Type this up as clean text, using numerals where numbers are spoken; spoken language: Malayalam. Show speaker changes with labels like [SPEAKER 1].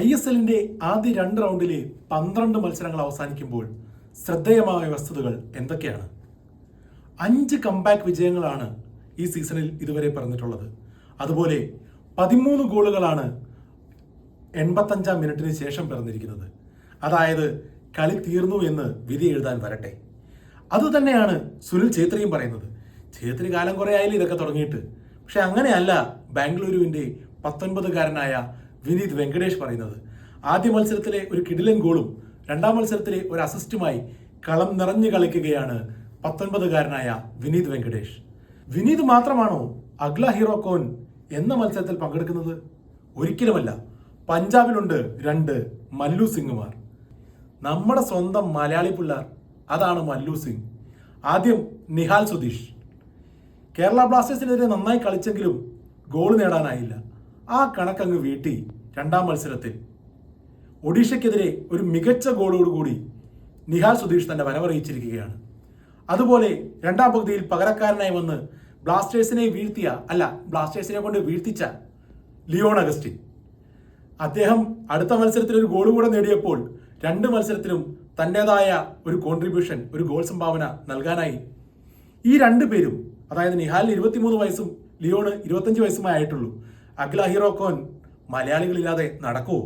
[SPEAKER 1] ISLന്റെ ആദ്യ 2 റൗണ്ടിലെ 12 മത്സരങ്ങൾ അവസാനിക്കുമ്പോൾ ശ്രദ്ധേയമായ വസ്തുതകൾ എന്തൊക്കെയാണ്? 5 കംബാക്ക് വിജയങ്ങളാണ് ഈ സീസണിൽ ഇതുവരെ പറഞ്ഞിട്ടുള്ളത്. അതുപോലെ 13 ഗോളുകളാണ് 85-ാം മിനിറ്റിന് ശേഷം പിറന്നിരിക്കുന്നത്. അതായത് കളി തീർന്നു എന്ന് വിധി എഴുതാൻ വരട്ടെ. അതുതന്നെയാണ് സുനിൽ ഛേത്രിയും പറയുന്നത്. ഛേത്രി കാലം കുറേ ആയാലും ഇതൊക്കെ തുടങ്ങിയിട്ട്. പക്ഷെ അങ്ങനെയല്ല ബാംഗ്ലൂരുവിൻ്റെ 19-കാരനായ വിനീത് വെങ്കടേഷ് പറയുന്നത്. ആദ്യ മത്സരത്തിലെ ഒരു കിടിലൻ ഗോളും 2ാം മത്സരത്തിലെ ഒരു അസിസ്റ്റുമായി കളം നിറഞ്ഞു കളിക്കുകയാണ് 19-കാരനായ വിനീത് വെങ്കടേഷ്. വിനീത് മാത്രമാണോ അഗ്ല ഹീറോക്കോൻ എന്ന മത്സരത്തിൽ പങ്കെടുക്കുന്നത്? ഒരിക്കലുമല്ല. പഞ്ചാബിലുണ്ട് 2 മല്ലു സിംഗുമാർ. നമ്മുടെ സ്വന്തം മലയാളി പിള്ളേർ, അതാണ് മല്ലു സിംഗ്. ആദ്യം നിഹാൽ സുധീഷ്. കേരള ബ്ലാസ്റ്റേഴ്സിനെതിരെ നന്നായി കളിച്ചെങ്കിലും ഗോൾ നേടാനായില്ല. ആ കണക്കങ്ങ് വീട്ടി 2ാം മത്സരത്തിൽ ഒഡീഷയ്ക്കെതിരെ ഒരു മികച്ച ഗോളോടുകൂടി നിഹാൽ സുധീഷ് തന്റെ വരവറിയിച്ചിരിക്കുകയാണ്. അതുപോലെ 2ാം പകുതിയിൽ പകരക്കാരനായി വന്ന് ബ്ലാസ്റ്റേഴ്സിനെ കൊണ്ട് വീഴ്ത്തിച്ച ലിയോൺ അഗസ്റ്റിൻ. അദ്ദേഹം അടുത്ത മത്സരത്തിൽ ഒരു ഗോൾ കൂടെ നേടിയപ്പോൾ 2 മത്സരത്തിലും തൻ്റെതായ ഒരു കോൺട്രിബ്യൂഷൻ, ഒരു ഗോൾ സംഭാവന നൽകാനായി ഈ 2 പേരും, അതായത് നിഹാലിന് 23 വയസ്സും ലിയോണ് 25 വയസ്സുമേ ആയിട്ടുള്ളൂ. അഗ്ല ഹീറോക്കോൻ മലയാളികളില്ലാതെ നടക്കുമോ?